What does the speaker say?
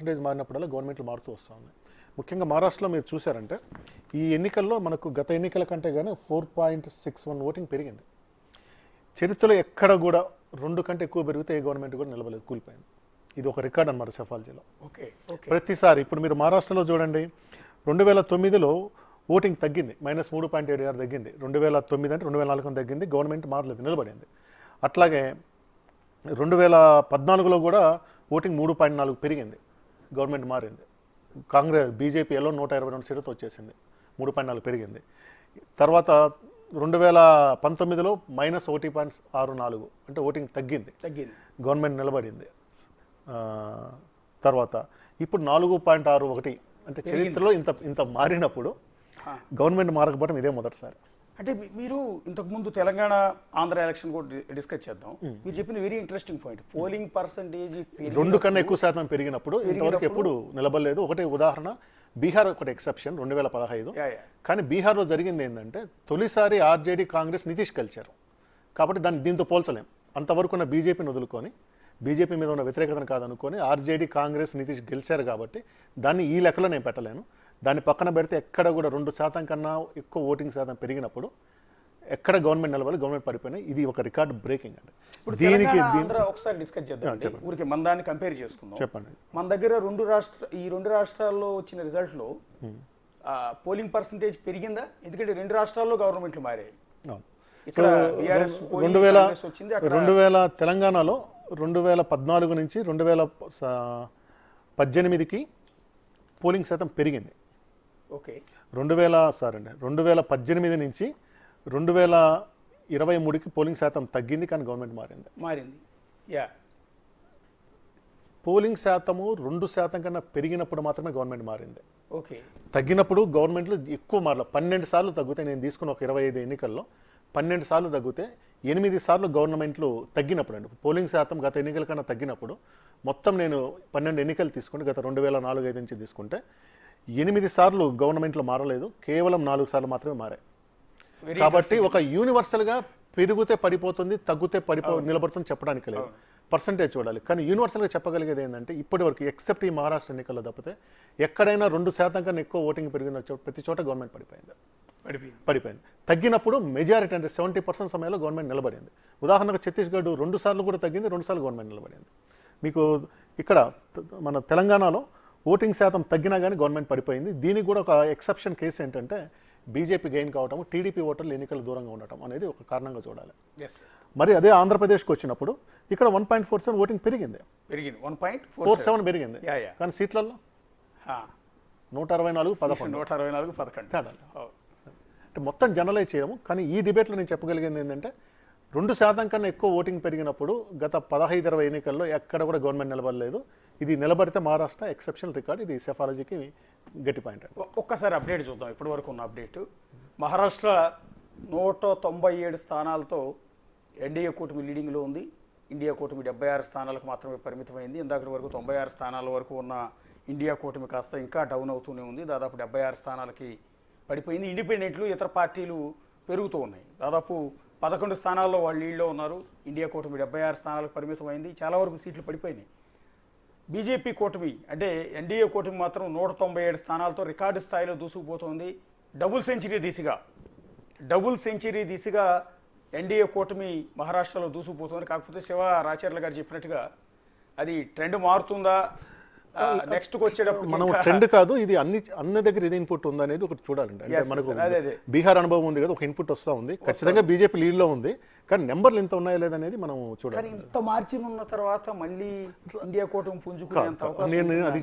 Percentage మారినప్పుడల్లా గవర్నమెంట్లు మారుతూ వస్తూ ఉన్నాయి. ముఖ్యంగా మహారాష్ట్రలో మీరు చూసారంటే ఈ ఎన్నికల్లో మనకు గత ఎన్నికల కంటే కానీ 4.61 ఓటింగ్ పెరిగింది. చరిత్రలో ఎక్కడ కూడా 2 కంటే ఎక్కువ పెరిగితే ఏ గవర్నమెంట్ కూడా నిలబలేదు, కూలిపోయింది. ఇది ఒక రికార్డ్ అనమాట సెఫాలజీలో. ప్రతిసారి ఇప్పుడు మీరు మహారాష్ట్రలో చూడండి, 2009లో ఓటింగ్ తగ్గింది, -3.76 తగ్గింది. 2009 అంటే 2004 తగ్గింది, గవర్నమెంట్ మారలేదు, నిలబడింది. అట్లాగే 2014లో కూడా ఓటింగ్ 3.4 పెరిగింది, గవర్నమెంట్ మారింది. కాంగ్రెస్ బీజేపీ 122 సీట్లతో వచ్చేసింది, 3.4 పెరిగింది. తర్వాత 2019లో -1.64 అంటే ఓటింగ్ తగ్గింది, గవర్నమెంట్ నిలబడింది. తర్వాత ఇప్పుడు 4.61 అంటే చరిత్రలో ఇంత మారినప్పుడు గవర్నమెంట్ మారకపోవడం ఇదే మొదటిసారి. అంటే మీరు ఇంతకుముందు తెలంగాణ ఆంధ్ర ఎలక్షన్ కూడా డిస్కస్ చేద్దాం. మీరు చెప్పింది very interesting point. Polling percentage 2 కన్నా ఎక్కువ శాతం పెరిగినప్పుడు ఇంతవరకు ఎప్పుడు నిలబడలేదు. ఒకటే ఉదాహరణ బీహార్ ఒకటి ఎక్సెప్షన్ 2015. కానీ బీహార్లో జరిగింది ఏంటంటే తొలిసారి ఆర్జేడీ కాంగ్రెస్ నితీష్ కలిశారు కాబట్టి దీంతో పోల్చలేం. అంతవరకు ఉన్న బీజేపీని వదులుకొని బీజేపీ మీద ఉన్న వ్యతిరేకతను కాదనుకొని ఆర్జేడీ కాంగ్రెస్ నితీష్ గెలిచారు కాబట్టి దాన్ని ఈ లెక్కలో నేను పెట్టలేను. దాన్ని పక్కన పెడితే ఎక్కడ కూడా 2% కన్నా ఎక్కువ ఓటింగ్ శాతం పెరిగినప్పుడు ఎక్కడ గవర్నమెంట్ నిలబడి గవర్నమెంట్ పడిపోయినాయి. ఇది ఒక రికార్డ్ బ్రేకింగ్ అండి. దీనికి ఒకసారి డిస్కస్ చేద్దాం. ఊరికి మన దాన్ని కంపేర్ చేసుకుందాం. చెప్పండి. మన దగ్గర ఈ రెండు రాష్ట్రాల్లో వచ్చిన రిజల్ట్లో పోలింగ్ పర్సంటేజ్ పెరిగిందా? ఎందుకంటే 2 రాష్ట్రాల్లో గవర్నమెంట్లు మారాయి. ఇక్కడ 2000 తెలంగాణలో 2014 నుంచి 2018కి పోలింగ్ శాతం పెరిగింది. ఓకే. 2018 నుంచి 2023కి పోలింగ్ శాతం తగ్గింది, కానీ గవర్నమెంట్ మారింది. పోలింగ్ శాతము 2% కన్నా పెరిగినప్పుడు మాత్రమే గవర్నమెంట్ మారింది. ఓకే. తగ్గినప్పుడు గవర్నమెంట్లు ఎక్కువ మారల 12 సార్లు తగ్గితే, నేను తీసుకున్న ఒక 25 ఎన్నికల్లో 12 సార్లు తగ్గితే 8 సార్లు గవర్నమెంట్లు తగ్గినప్పుడు అండి. పోలింగ్ శాతం గత ఎన్నికల కన్నా తగ్గినప్పుడు మొత్తం నేను 12 ఎన్నికలు తీసుకుంటే గత 2004-05 నుంచి తీసుకుంటే 8 సార్లు గవర్నమెంట్లు మారలేదు, కేవలం 4 సార్లు మాత్రమే మారాయి. కాబట్టి ఒక యూనివర్సల్గా పెరిగితే పడిపోతుంది, తగ్గితే నిలబడుతుంది చెప్పడానికి లేదు, పర్సంటేజ్ చూడాలి. కానీ యూనివర్సల్గా చెప్పగలిగేది ఏంటంటే ఇప్పటి వరకు ఎక్సెప్ట్ ఈ మహారాష్ట్ర ఎన్నికల్లో తప్పితే ఎక్కడైనా 2% కన్నా ఎక్కువ ఓటింగ్ పెరిగిన ప్రతి చోట గవర్నమెంట్ పడిపోయింది. తగ్గినప్పుడు మెజారిటీ అంటే 70% సమయంలో గవర్నమెంట్ నిలబడింది. ఉదాహరణకు ఛత్తీస్గఢ్ 2 సార్లు కూడా తగ్గింది, 2 సార్లు గవర్నమెంట్ నిలబడింది. మీకు ఇక్కడ మన తెలంగాణలో ఓటింగ్ శాతం తగ్గినా కానీ గవర్నమెంట్ పడిపోయింది. దీనికి కూడా ఒక ఎక్సెప్షన్ కేసు ఏంటంటే బీజేపీ గెయిన్ కావటం, టీడీపీ ఓటర్లు ఎన్నికలు దూరంగా ఉండటం అనేది ఒక కారణంగా చూడాలి. మరి అదే ఆంధ్రప్రదేశ్కి వచ్చినప్పుడు ఇక్కడ 1.47 ఓటింగ్ పెరిగింది, 1.47 పెరిగింది. కానీ సీట్లలో 164-11 తేడా. అంటే మొత్తం జనరలైజ్ చేయము. కానీ ఈ డిబేట్లో నేను చెప్పగలిగింది ఏంటంటే 2% కన్నా ఎక్కువ ఓటింగ్ పెరిగినప్పుడు గత 15-20 ఎన్నికల్లో ఎక్కడ కూడా గవర్నమెంట్ నిలబడలేదు. ఇది నిలబడితే మహారాష్ట్ర ఎక్సెప్షనల్ రికార్డ్. ఇది సెఫాలజీకి గట్టి పాయింట్. ఒక్కసారి అప్డేట్ చూద్దాం. ఇప్పటి వరకు ఉన్న అప్డేట్, మహారాష్ట్ర 197 స్థానాలతో ఎన్డీఏ కూటమి లీడింగ్లో ఉంది. ఇండియా కూటమి 76 స్థానాలకు మాత్రమే పరిమితమైంది. ఇందాకటి వరకు 96 స్థానాల వరకు ఉన్న ఇండియా కూటమి కాస్త ఇంకా డౌన్ అవుతూనే ఉంది. దాదాపు 76 స్థానాలకి పడిపోయింది. ఇండిపెండెంట్లు ఇతర పార్టీలు పెరుగుతూ ఉన్నాయి. దాదాపు 11 స్థానాల్లో వాళ్ళు లీడ్లో ఉన్నారు. ఇండియా కూటమి 76 స్థానాలకు పరిమితమైంది. చాలా వరకు సీట్లు పడిపోయినాయి. బీజేపీ కూటమి అంటే ఎన్డీఏ కూటమి మాత్రం 197 స్థానాలతో రికార్డు స్థాయిలో దూసుకుపోతోంది. డబుల్ సెంచరీ దిశగా ఎన్డీఏ కూటమి మహారాష్ట్రలో దూసుకుపోతుంది. కాకపోతే శివ రాచర్ల గారు చెప్పినట్టుగా అది ట్రెండ్ మారుతుందా, నెక్స్ట్కి వచ్చేటప్పుడు మనం ట్రెండ్ కాదు, ఇది అన్ని దగ్గర ఇది ఇన్పుట్ ఉంది అనేది ఒకటి చూడాలండి. అంటే మనకు బీహార్ అనుభవం ఉంది కదా, ఒక ఇన్పుట్ వస్తూ ఉంది. ఖచ్చితంగా బీజేపీ లీడ్లో ఉంది, కానీ నెంబర్లు ఎంత ఉన్నాయో లేదనేది మనం చూడాలి. ఇంత మార్జిన్ ఉన్న తర్వాత మళ్ళీ ఇండియా కూటమి పుంజుకునే అవకాశం నేను అది